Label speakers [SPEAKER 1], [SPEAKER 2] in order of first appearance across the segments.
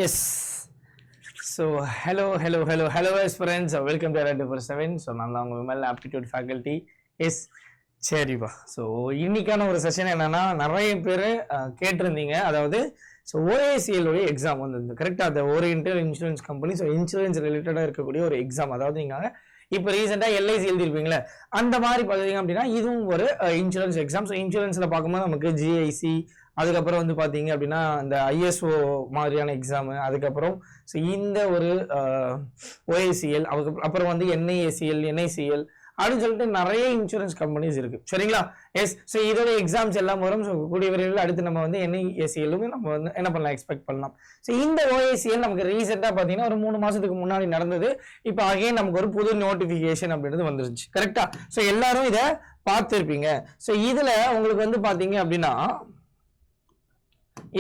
[SPEAKER 1] Yes. So, hello, friends. Welcome to Adaptive 7. So, நான் தான் உங்க விமல் ஆப்டிடியூட் ஃபேக்கல்டி. எஸ் சரிப்பா. ஸோ இன்னைக்கான ஒரு செஷன் என்னன்னா, நிறைய பேர் கேட்டிருந்தீங்க. அதாவது ஸோ ஓஏசிஎல் உடைய எக்ஸாம் வந்து கரெக்டாக அந்த oriental insurance company. So insurance ரிலேட்டடாக இருக்கக்கூடிய ஒரு எக்ஸாம். அதாவது நீங்கள் இப்போ ரீசெண்டாக எல்ஐசி எழுதிருப்பீங்களே, அந்த மாதிரி பார்த்தீங்க அப்படின்னா இதுவும் ஒரு இன்சூரன்ஸ் எக்ஸாம். ஸோ இன்சூரன்ஸில் பார்க்கும்போது நமக்கு ஜிஐசி, அதுக்கப்புறம் வந்து பார்த்தீங்க அப்படின்னா இந்த ஐஎஸ்ஓ மாதிரியான எக்ஸாமு, அதுக்கப்புறம் ஸோ இந்த ஒரு ஓஏசிஎல், அப்புறம் வந்து என்ஐஏசிஎல், என்ஐசிஎல் அப்படின்னு சொல்லிட்டு நிறைய இன்சூரன்ஸ் கம்பெனிஸ் இருக்கு. சரிங்களா? எஸ். ஸோ இதோட எக்ஸாம்ஸ் எல்லாம் வரும். ஸோ கூடிய விரைவில் அடுத்து நம்ம வந்து என்ஐஏசிஎல்லும் நம்ம வந்து என்ன பண்ணலாம், எக்ஸ்பெக்ட் பண்ணலாம். ஸோ இந்த ஓஏசிஎல் நமக்கு ரீசெண்டாக பார்த்தீங்கன்னா ஒரு 3 மாசத்துக்கு முன்னாடி நடந்தது. இப்போ அகைன் நமக்கு ஒரு புது நோட்டிஃபிகேஷன் அப்படின்றது வந்துருச்சு. கரெக்டா? ஸோ எல்லாரும் இதை பார்த்துருப்பீங்க. ஸோ இதுல உங்களுக்கு வந்து பார்த்தீங்க அப்படின்னா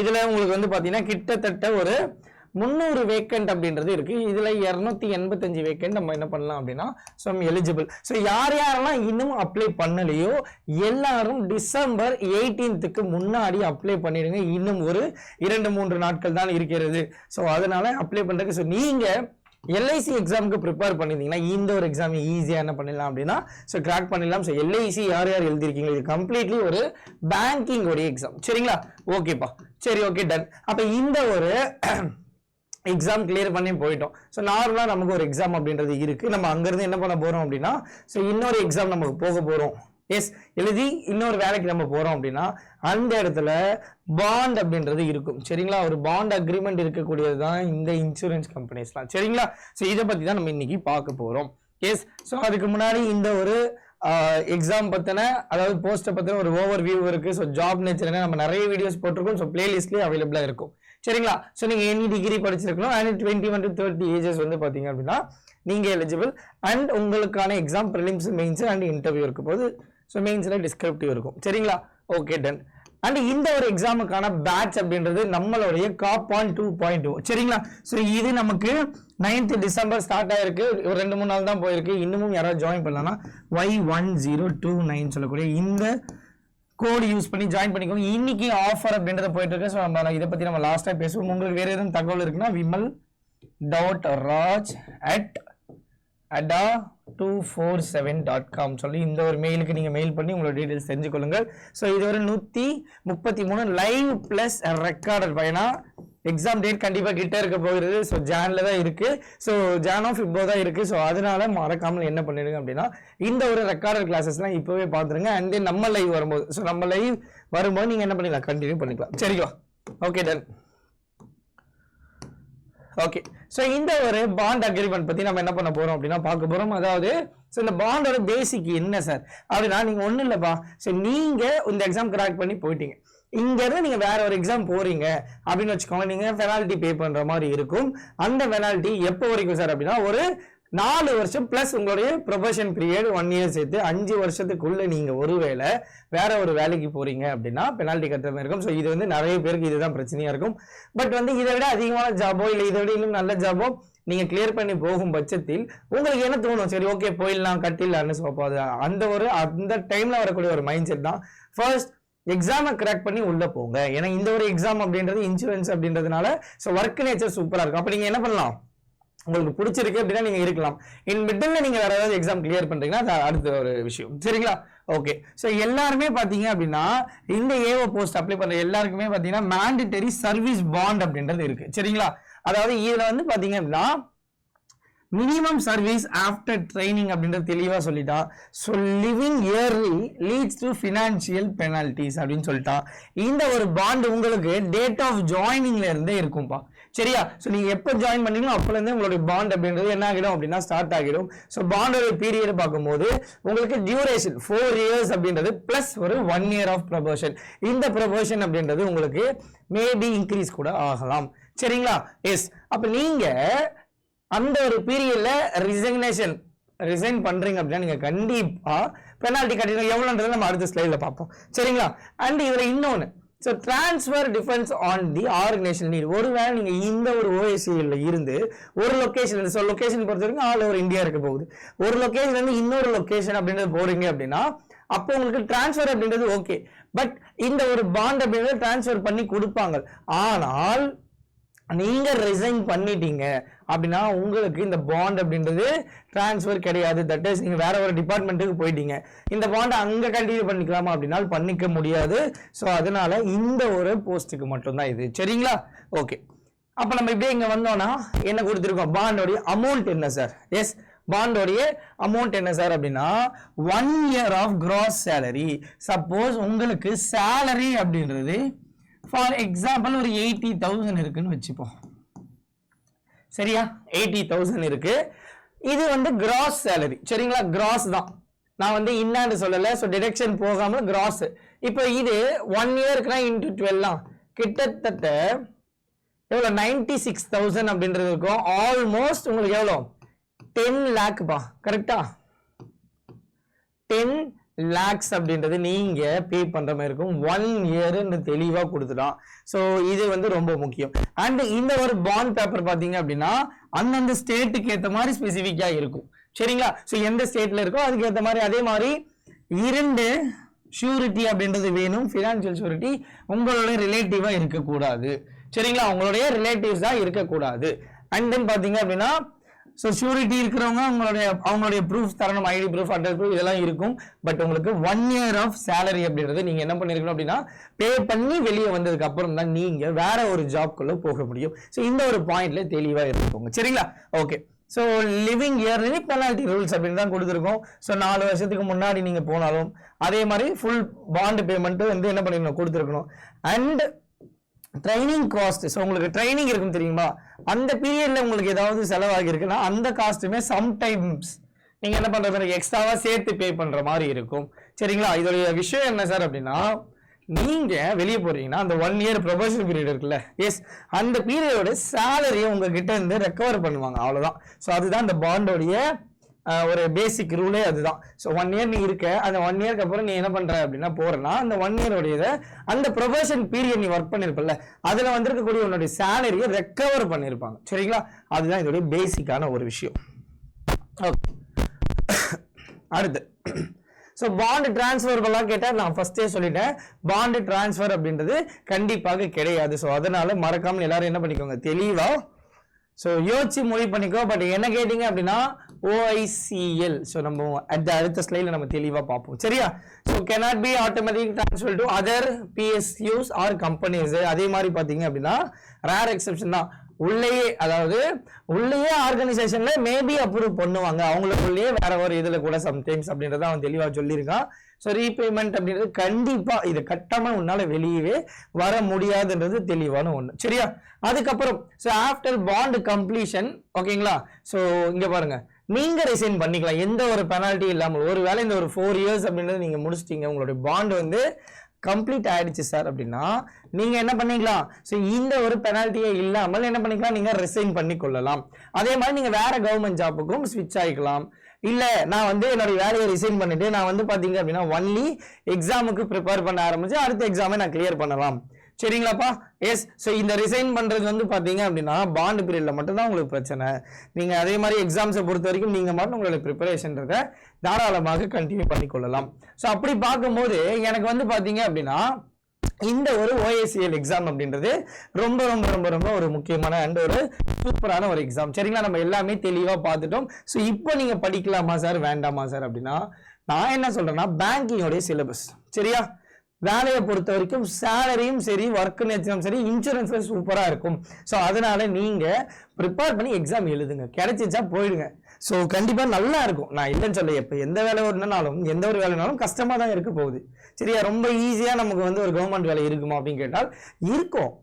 [SPEAKER 1] இதுல உங்களுக்கு வந்து பாத்தீங்கன்னா கிட்டத்தட்ட ஒரு 300 வேக்கண்ட் அப்படின்றது இருக்கு. இதுல 285 வேக்கண்ட் நம்ம என்ன பண்ணலாம் அப்படின்னா எலிஜிபிள். ஸோ யாரெல்லாம் இன்னும் அப்ளை பண்ணலையோ எல்லாரும் டிசம்பர் 18க்கு முன்னாடி அப்ளை பண்ணிடுங்க. இன்னும் ஒரு 2-3 நாட்கள் தான் இருக்கிறது. ஸோ அதனால அப்ளை பண்றதுக்கு ஸோ நீங்க எல்ஐசி எக்ஸாமுக்கு ப்ரிப்பேர் பண்ணிருந்தீங்கன்னா இந்த ஒரு எக்ஸாம் ஈஸியா என்ன பண்ணிடலாம் அப்படின்னா ஸோ கிராக் பண்ணிடலாம். ஸோ எல்ஐசி யார் யார் எழுதிருக்கீங்க, இது கம்ப்ளீட்லி ஒரு பேங்கிங் உடைய எக்ஸாம். சரிங்களா? ஓகேப்பா, சரி, ஓகே, டன். அப்ப இந்த ஒரு எக்ஸாம் கிளியர் பண்ணி போயிட்டோம். ஸோ நார்மலா நமக்கு ஒரு எக்ஸாம் அப்படின்றது இருக்கு. நம்ம அங்கிருந்து என்ன பண்ண போறோம் அப்படின்னா ஸோ இன்னொரு எக்ஸாம் நமக்கு போக போறோம். எஸ், எழுதி இன்னொரு வேலைக்கு நம்ம போறோம் அப்படின்னா அந்த இடத்துல பாண்ட் அப்படின்றது இருக்கும். சரிங்களா? ஒரு பாண்ட் அக்ரிமெண்ட் இருக்கக்கூடியது தான் இந்த இன்சூரன்ஸ் கம்பெனிஸ்லாம். சரிங்களா? ஸோ இதை பத்தி தான் நம்ம இன்னைக்கு பார்க்க போறோம். எஸ். ஸோ அதுக்கு முன்னாடி இந்த ஒரு எக்ஸாம் பத்தின, அதாவது போஸ்ட்டை பத்தின ஒரு ஓவர் வியூ இருக்கு. ஸோ ஜாப் நேச்சர் நம்ம நிறைய வீடியோஸ் போட்டிருக்கோம். ஸோ பிளேலிஸ்ட்லேயே அவைலபிளா இருக்கும். சரிங்களா? ஸோ நீங்க எனி டிகிரி படிச்சிருக்கணும் அண்ட் 21 to 30 ஏஜஸ் வந்து பாத்தீங்க அப்படின்னா நீங்க எலிஜிபிள். அண்ட் உங்களுக்கான exam prelims, mains and interview இருக்கும் போது ஸோ மெயின்ஸ்ல டிஸ்கிரிப்டிவ் இருக்கும். சரிங்களா? Okay, ton. அண்ட் இந்த ஒரு எக்ஸாமுக்கான பேட்ச் அப்படின்றது நம்மளுடைய காப்பான் 2.0. சரிங்களா? ஸோ இது நமக்கு 9th டிசம்பர் ஸ்டார்ட் ஆயிருக்கு. ஒரு 2-3 நாள் தான் போயிருக்கு. இன்னமும் யாராவது ஜாயின் பண்ணலாம்னா Y1029 சொல்லக்கூடிய இந்த கோடு யூஸ் பண்ணி ஜாயின் பண்ணிக்கோங்க. இன்னைக்கு ஆஃபர் அப்படின்றத போயிட்டு இருக்கு. ஸோ நம்ம இதை பத்தி நம்ம லாஸ்டா பேசுவோம். உங்களுக்கு வேற எதுவும் தகவல் இருக்குன்னா vimal.raj@ada247.com சொல்லி இந்த ஒரு மெயிலுக்கு நீங்க மெயில் பண்ணி உங்களோட டீடைல்ஸ் தெரிஞ்சுக்கொள்ளுங்கள். ஸோ இது ஒரு 133 லைவ் பிளஸ் ரெக்கார்டட் பயனா எக்ஸாம் டேட் கண்டிப்பா கிட்ட இருக்க போகிறது. ஸோ ஜான்ல தான் இருக்கு. ஸோ ஜானோ ஃபிப்ரோ தான் இருக்கு. ஸோ அதனால மறக்காமல் என்ன பண்ணிடுங்க அப்படின்னா இந்த ஒரு ரெக்கார்டட் கிளாஸஸ்லாம் இப்பவே பார்த்துருங்க. அண்ட் தென் நம்ம லைவ் வரும்போது நீங்க என்ன பண்ணிக்கலாம், கண்டினியூ பண்ணிக்கலாம். சரிங்களா? Okay, ton. ஓகே. ஸோ இந்த ஒரு பாண்ட் அக்ரிமெண்ட் பத்தி நம்ம என்ன பண்ண போறோம் அப்படின்னா பார்க்க போறோம். அதாவது ஸோ இந்த பாண்டோட பேசிக் என்ன சார் அப்படின்னா, நீங்க ஒன்றும் இல்லைப்பா. ஸோ நீங்க இந்த எக்ஸாம் கிராக் பண்ணி போயிட்டீங்க. இங்க இருந்து நீங்க வேற ஒரு எக்ஸாம் போறீங்க அப்படின்னு வச்சுக்கோங்க. நீங்க பெனால்டி பே பண்ற மாதிரி இருக்கும். அந்த பெனால்டி எப்போ வரைக்கும் சார் அப்படின்னா ஒரு 4 வருஷம் பிளஸ் உங்களுடைய ப்ரொபேஷன் பீரியட் 1 இயர் சேர்த்து 5 வருஷத்துக்குள்ள நீங்க ஒருவேளை வேற ஒரு வேலைக்கு போறீங்க அப்படின்னா பெனால்டி கட்டுற மாதிரி இருக்கும். ஸோ இது வந்து நிறைய பேருக்கு இதுதான் பிரச்சனையா இருக்கும். பட் வந்து இதை விட அதிகமான ஜாபோ இல்லை இதை விட இன்னும் நல்ல ஜாபோ நீங்க கிளியர் பண்ணி போகும் பட்சத்தில் உங்களுக்கு என்ன தோணும், சரி ஓகே போயிடலாம் கட்டிடலான்னு சொல்லுவாது. அந்த டைம்ல வரக்கூடிய ஒரு மைண்ட் செட் தான் ஃபர்ஸ்ட் எக்ஸாமை கிராக் பண்ணி உள்ள போங்க. ஏன்னா இந்த ஒரு எக்ஸாம் அப்படின்றது இன்சூரன்ஸ் அப்படின்றதுனால ஸோ ஒர்க் நேச்சர் சூப்பரா இருக்கும். அப்ப நீங்க என்ன பண்ணலாம், உங்களுக்கு பிடிச்சிருக்கு அப்படின்னா நீங்க இருக்கலாம். இன் மிடில் நீங்க வேற ஏதாவது எக்ஸாம் கிளியர் பண்றீங்கன்னா அது அடுத்த ஒரு விஷயம். சரிங்களா? ஓகே. ஸோ எல்லாருமே பாத்தீங்க அப்படின்னா இந்த ஏஓ போஸ்ட் அப்ளை பண்ற எல்லாருக்குமே பாத்தீங்கன்னா மேண்டேட்டரி சர்வீஸ் பாண்ட் அப்படின்றது இருக்கு. சரிங்களா? அதாவது இதுல வந்து பாத்தீங்க அப்படின்னா மினிமம் சர்வீஸ் ஆஃப்டர் ட்ரைனிங் அப்படின்றது தெளிவா சொல்லிட்டான். So leaving early leads to financial penalties அப்படின்னு சொல்லிட்டான். இந்த ஒரு பாண்ட் உங்களுக்கு டேட் ஆஃப் ஜாயினிங்ல இருந்தே இருக்கும்பா. சரியா? ஸோ நீங்க எப்போ ஜாயின் பண்ணீங்களோ அப்பல இருந்தே உங்களுடைய பாண்ட் அப்படின்றது என்ன ஆகிடும் அப்படின்னா ஸ்டார்ட் ஆகிடும். ஸோ பாண்டோட பீரியட் பார்க்கும்போது உங்களுக்கு டியூரேஷன் 4 இயர்ஸ் அப்படின்றது பிளஸ் ஒரு 1 இயர் ஆஃப் ப்ரொபோஷன். இந்த ப்ரொபோஷன் அப்படின்றது உங்களுக்கு மேபி இன்க்ரீஸ் கூட ஆகலாம். சரிங்களா? எஸ். அப்ப நீங்க அந்த ஒரு பீரியட்ல ரிசைன் பண்றீங்க அப்படின்னா நீங்க கண்டிப்பா பெனால்டி கட்டணும். எவ்வளவுன்றது நம்ம அடுத்த ஸ்லைட்ல பார்ப்போம். சரிங்களா? அண்ட் இதுல இன்னொன்னு, so transfer depends on the organisation need. ஒருவேளை நீங்க இந்த ஒரு ஓஎஸ்சிஎல்ல இருந்து ஒரு லொகேஷன், ஸோ லொகேஷன் பொறுத்த வரைக்கும் ஆல் ஓவர் இந்தியா இருக்க போகுது. ஒரு லொகேஷன் இருந்து இன்னொரு லொகேஷன் அப்படின்றது போறீங்க அப்படின்னா அப்போ உங்களுக்கு டிரான்ஸ்ஃபர் அப்படின்றது ஓகே. பட் இந்த ஒரு பாண்ட் அப்படின்றது டிரான்ஸ்ஃபர் பண்ணி கொடுப்பாங்க. ஆனால் நீங்க ரிசைன் பண்ணிட்டீங்க அப்படின்னா உங்களுக்கு இந்த பாண்ட் அப்படின்றது டிரான்ஸ்ஃபர் கிடையாது. தட் இஸ் நீங்க வேற ஒரு டிபார்ட்மெண்ட்டுக்கு போயிட்டீங்க. இந்த பாண்டை அங்க கண்டினியூ பண்ணிக்கலாமா அப்படின்னா பண்ணிக்க முடியாது. ஸோ அதனால இந்த ஒரு போஸ்ட்டுக்கு மட்டும்தான் இது. சரிங்களா? ஓகே, அப்ப நம்ம இப்படியே இங்க வந்தோம்னா என்ன கொடுத்துருக்கோம்? பாண்டோடைய அமௌண்ட் என்ன சார்? எஸ், பாண்டோடைய அமௌண்ட் என்ன சார் அப்படின்னா 1 year of gross salary. Suppose உங்களுக்கு சேலரி அப்படின்றது ஃபார் எக்ஸாம்பிள் ஒரு 80,000 இருக்குன்னு வச்சுப்போம். சரியா? 80,000 இருக்கு. இது வந்து கிராஸ் சேலரி. சரிங்களா? கிராஸ் தான், நான் வந்து இன்னான்னு சொல்லல. ஸோ டிடக்ஷன் போகாம கிராஸ். இப்போ இது 1 இயர்க்குனா இன்டூ 12 கிட்டத்தட்ட எவ்வளோ? 96,000 அப்படின்றது இருக்கும். ஆல்மோஸ்ட் உங்களுக்கு எவ்வளோ? 10 lakh பா. கரெக்டா? 10 lakhs அப்படின்றது நீங்க பே பண்ற மாதிரி இருக்கும். 1 year தெளிவா கொடுத்துட்டான். ஸோ இது வந்து ரொம்ப முக்கியம். அண்ட் இந்த ஒரு பாண்ட் பேப்பர் பாத்தீங்க அப்படின்னா அந்தந்த ஸ்டேட்டுக்கு ஏற்ற மாதிரி ஸ்பெசிஃபிக்கா இருக்கும். சரிங்களா? ஸோ எந்த ஸ்டேட்ல இருக்கோ அதுக்கு ஏற்ற மாதிரி. அதே மாதிரி 2 ஷூரிட்டி அப்படின்றது வேணும். ஃபினான்சியல் ஷூரிட்டி உங்களோட ரிலேட்டிவா இருக்கக்கூடாது. சரிங்களா? உங்களுடைய ரிலேட்டிவ்ஸ் தான் இருக்கக்கூடாது. அண்ட் தென் பாத்தீங்க அப்படின்னா ஸோ ஷூரிட்டி இருக்கிறவங்க அவங்களுடைய ப்ரூஃப் தரணும். ஐடி ப்ரூஃப், அட்ரஸ் ப்ரூஃப் இதெல்லாம் இருக்கும். பட் உங்களுக்கு 1 year ஆஃப் சேலரி அப்படின்றது நீங்க என்ன பண்ணிருக்கணும் அப்படின்னா பே பண்ணி வெளியே வந்ததுக்கு அப்புறம் தான் நீங்க வேற ஒரு ஜாப்குள்ள போக முடியும். ஸோ இந்த ஒரு பாயிண்ட்ல தெளிவா இருந்துக்கோங்க. சரிங்களா? Okay, so leaving early penalty rules அப்படின்னு தான் கொடுத்துருக்கோம். ஸோ 4 வருஷத்துக்கு முன்னாடி நீங்க போனாலும் அதே மாதிரி ஃபுல் பாண்ட் பேமெண்ட் வந்து என்ன பண்ணிருக்கணும்? கொடுத்துருக்கணும். And training cost. ஸோ உங்களுக்கு ட்ரைனிங் இருக்கும் தெரியுமா? அந்த பீரியட்ல உங்களுக்கு ஏதாவது செலவாகி இருக்குன்னா அந்த காஸ்ட்டுமே சம்டைம்ஸ் நீங்க என்ன பண்ற மாதிரி எக்ஸ்ட்ராவா சேர்த்து பே பண்ற மாதிரி இருக்கும். சரிங்களா? இதோடைய விஷயம் என்ன சார் அப்படின்னா நீங்க வெளியே போறீங்கன்னா அந்த 1 year ப்ரொபேஷன் பீரியட் இருக்குல்ல, எஸ், அந்த பீரியடோட சேலரியை உங்ககிட்ட இருந்து ரெக்கவர் பண்ணுவாங்க. அவ்வளவுதான். ஸோ அதுதான் இந்த பாண்டோடைய ஒரு பேசிக் ரூலே அதுதான். ஸோ 1 year நீ இருக்க, அந்த 1 yearக்கு அப்புறம் நீ என்ன பண்ற அப்படின்னா போறேன்னா அந்த 1 year அந்த ப்ரொபேஷன் பீரியட் நீ ஒர்க் பண்ணிருப்பல அதுல வந்திருக்கக்கூடிய உன்னுடைய சேலரியை ரெக்கவர் பண்ணிருப்பாங்க. சரிங்களா? அதுதான் இதோடைய பேசிக்கான ஒரு விஷயம். ஓகே, அடுத்து ஸோ பாண்ட் டிரான்ஸ்ஃபர் எல்லாம் கேட்டால் நான் ஃபர்ஸ்டே சொல்லிட்டேன், பாண்ட் டிரான்ஸ்ஃபர் அப்படின்றது கண்டிப்பாக கிடையாது. ஸோ அதனால மறக்காம எல்லாரும் என்ன பண்ணிக்கோங்க, தெளிவா ஸோ யோசிச்சு முடிவு பண்ணிக்கோ. பட் என்ன கேட்டீங்க அப்படின்னா OICL. ஸோ நம்ம அடுத்த ஸ்லைட்ல நம்ம தெளிவா பார்ப்போம். சரியா? So cannot be automatic transfer to other PSUs or companies. அதே மாதிரி பாத்தீங்க அப்படின்னா ரேர் எக்ஸெப்ஷன் தான். உள்ளேயே, அதாவது உள்ளேயே ஆர்கனைசேஷன்ல மேபி அப்ரூவ் பண்ணுவாங்க, அவங்களுக்குள்ளேயே வேற ஒரு இதுல கூட சம்டைம்ஸ் அப்படின்றத அவன் தெளிவா சொல்லியிருக்கான். ஸோ ரீபேமெண்ட் அப்படின்றது கண்டிப்பா இது கட்டாம உன்னால வெளியவே வர முடியாதுன்றது தெளிவான ஒண்ணு. சரியா? அதுக்கப்புறம் ஸோ ஆஃப்டர் பாண்ட் கம்ப்ளீஷன், ஓகேங்களா? ஸோ இங்க பாருங்க, நீங்க ரிசைன் பண்ணிக்கலாம் எந்த ஒரு பெனால்ட்டி இல்லாமல். ஒருவேளை இந்த ஒரு 4 years அப்படின்றது நீங்க முடிச்சிட்டீங்க, உங்களுடைய பாண்ட் வந்து கம்ப்ளீட் ஆயிடுச்சு சார் அப்படின்னா நீங்க என்ன பண்ணிக்கலாம்? ஸோ இந்த ஒரு பெனால்ட்டியே இல்லாமல் என்ன பண்ணிக்கலாம்? நீங்க ரிசைன் பண்ணி கொள்ளலாம். அதே மாதிரி நீங்க வேற கவர்மெண்ட் ஜாப்புக்கும் ஸ்விட்ச் ஆகிக்கலாம். இல்ல நான் வந்து என்னோட வேலையை ரிசைன் பண்ணிட்டு நான் வந்து பாத்தீங்க அப்படின்னா ஒன்லி எக்ஸாமுக்கு ப்ரிப்பேர் பண்ண ஆரம்பிச்சு அடுத்த எக்ஸாமை நான் கிளியர் பண்ணலாம். சரிங்களாப்பா? எஸ். ஸோ இந்த ரிசைன் பண்றது வந்து பாத்தீங்க அப்படின்னா பாண்ட் பீரியட்ல மட்டும் தான் உங்களுக்கு பிரச்சனை. நீங்க அதே மாதிரி எக்ஸாம்ஸை பொறுத்த வரைக்கும் நீங்க மட்டும் உங்களோட ப்ரிப்பரேஷன்றதை தாராளமாக கண்டினியூ பண்ணிக்கொள்ளலாம். ஸோ அப்படி பார்க்கும்போது எனக்கு வந்து பாத்தீங்க அப்படின்னா இந்த ஒரு OICL எக்ஸாம் அப்படின்றது ரொம்ப ரொம்ப ரொம்ப ரொம்ப ஒரு முக்கியமான அண்ட் ஒரு சூப்பரான ஒரு எக்ஸாம். சரிங்களா? நம்ம எல்லாமே தெளிவா பார்த்துட்டோம். ஸோ இப்போ நீங்க படிக்கலாமா சார், வேண்டாமா சார் அப்படின்னா நான் என்ன சொல்றேன்னா பேங்கிங்கோடைய சிலபஸ், சரியா, வேலையை பொறுத்த வரைக்கும் சேலரியும் சரி, ஒர்க் நேச்சரும் சரி, இன்சூரன்ஸ்ல சூப்பரா இருக்கும். ஸோ அதனால நீங்க ப்ரிப்பேர் பண்ணி எக்ஸாம் எழுதுங்க, கிடைச்சிச்சா போயிடுங்க. ஸோ கண்டிப்பா நல்லா இருக்கும், நான் இல்லைன்னு சொல்ல. இப்போ எந்த வேலை ஒன்றுனாலும் எந்த ஒரு வேலைனாலும் கஷ்டமா தான் இருக்க போகுது. சரியா? ரொம்ப ஈஸியா நமக்கு வந்து ஒரு கவர்மெண்ட் வேலை இருக்குமா அப்படின்னு கேட்டால் இருக்கும்.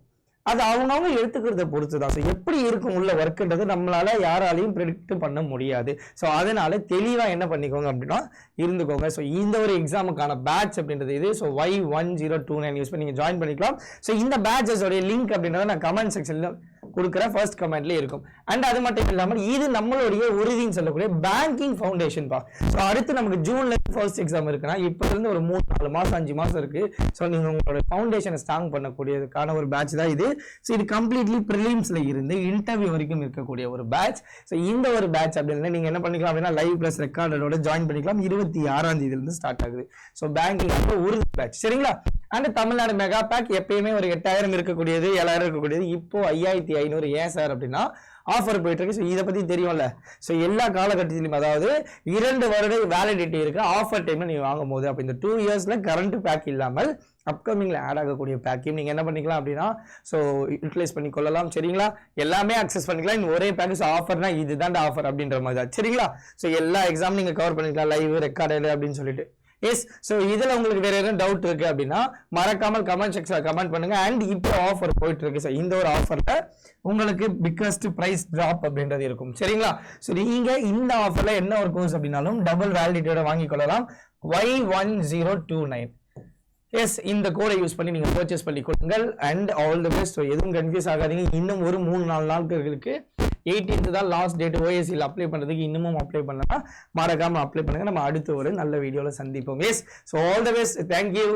[SPEAKER 1] அது அவங்கவுங்க எடுத்துக்கிறத பொறுத்து தான். ஸோ எப்படி இருக்கும் உள்ள ஒர்க்குன்றது நம்மளால யாராலையும் ப்ரெடிக்ட் பண்ண முடியாது. ஸோ அதனால தெளிவா என்ன பண்ணிக்கோங்க அப்படின்னா இருந்துக்கோங்க. ஸோ இந்த ஒரு எக்ஸாமுக்கான பேட்ச் அப்படின்றது இது. ஸோ Y1029 யூஸ் பண்ணி நீங்க ஜாயின் பண்ணிக்கலாம். ஸோ இந்த பேட்சஸோடைய லிங்க் அப்படின்றத நான் கமெண்ட் செக்ஷன்ல கொடுக்குற ஃபர்ஸ்ட் கமெண்ட்ல இருக்கும். அண்ட் அது மட்டும் இல்லாமல் இது நம்மளுடைய உறுதின்னு சொல்லக்கூடிய பேங்கிங் ஃபவுண்டேஷன் பா. ஸோ அடுத்து நமக்கு ஜூன்ல ஃபர்ஸ்ட் எக்ஸாம் இருக்குன்னா இப்போ இருந்து ஒரு 3-4 மாசம் 5 மாசம் இருக்கு. ஸோ நீங்க உங்களோட ஃபவுண்டேஷனை ஸ்ட்ராங் பண்ணக்கூடியதுக்கான ஒரு பேட்ச் தான் இது. ஸோ இது கம்ப்ளீட்லி ப்ரிலிம்ஸ்ல இருந்து இன்டர்வியூ வரைக்கும் இருக்கக்கூடிய ஒரு பேட்ச். ஸோ இந்த ஒரு பேட்ச் அப்படின்னு நீங்க என்ன பண்ணிக்கலாம் அப்படின்னா லைவ் பிளஸ் ரெக்கார்டோட ஜாயின் பண்ணிக்கலாம். 26ஆம் தேதியிலிருந்து ஸ்டார்ட் ஆகுது. ஸோ பேங்கிங் உறுதி பேட்ச். சரிங்களா? அண்ட் தமிழ்நாடு மெகா பேக் எப்பயுமே ஒரு 8000 இருக்கக்கூடியது 7000 இருக்கக்கூடியது இப்போ 5500. ஏன் சார் அப்படின்னா ஆஃபர் போயிட்டு இருக்கு. ஸோ இதை பத்தி தெரியும்ல. ஸோ எல்லா காலகட்டத்திலும் அதாவது 2 வருட வேலிடிட்டி இருக்கு ஆஃபர் டைம்ல நீங்க வாங்கும் போது. அப்போ இந்த 2 இயர்ஸ்ல கரண்ட் பேக் இல்லாமல் அப்கமிங்ல ஆட் ஆகக்கூடிய பேக்கையும் நீங்க என்ன பண்ணிக்கலாம் அப்படின்னா ஸோ யூட்டிலைஸ் பண்ணி கொள்ளலாம். சரிங்களா? எல்லாமே அக்சஸ் பண்ணிக்கலாம். இந்த ஒரே பேக்கேஜ் ஆஃபர்னா இதுதான் ஆஃபர் அப்படின்ற மாதிரி தான். சரிங்களா? ஸோ எல்லா எக்ஸாம் நீங்க கவர் பண்ணிக்கலாம், லைவ் ரெக்கார்டு அப்படின்னு சொல்லிட்டு. எஸ். ஸோ இதுல உங்களுக்கு வேற எதுவும் டவுட் இருக்கு அப்படின்னா மறக்காமல் கமெண்ட் செக்ஷன்ல கமெண்ட் பண்ணுங்க. அண்ட் இப்போ ஆஃபர் போயிட்டு இருக்கு. ஸோ இந்த ஒரு ஆஃபர்ல உங்களுக்கு பிக்கஸ்ட் பிரைஸ் டிராப் அப்படின்றது இருக்கும். சரிங்களா? ஸோ நீங்க இந்த ஆஃபர்ல என்ன ஒரு கோர்ஸ் அப்படின்னாலும் டபுள் வேலிடிட்டியோட வாங்கி கொள்ளலாம். Y1029. எஸ், இந்த கோடை யூஸ் பண்ணி நீங்க பர்ச்சேஸ் பண்ணி கொடுங்கள். And all the best. எதுவும் கன்ஃபியூஸ் ஆகாதீங்க. இன்னும் ஒரு 3-4 நாட்களுக்கு 18th தான் லாஸ்ட் டேட். ஓஎஸ்சியில் அப்ளை பண்றதுக்கு இன்னமும் அப்ளை பண்ணலாம். மறக்காம அப்ளை பண்ணுங்க. நம்ம அடுத்த ஒரு நல்ல வீடியோல சந்திப்போம். Yes. So all the best. Thank you.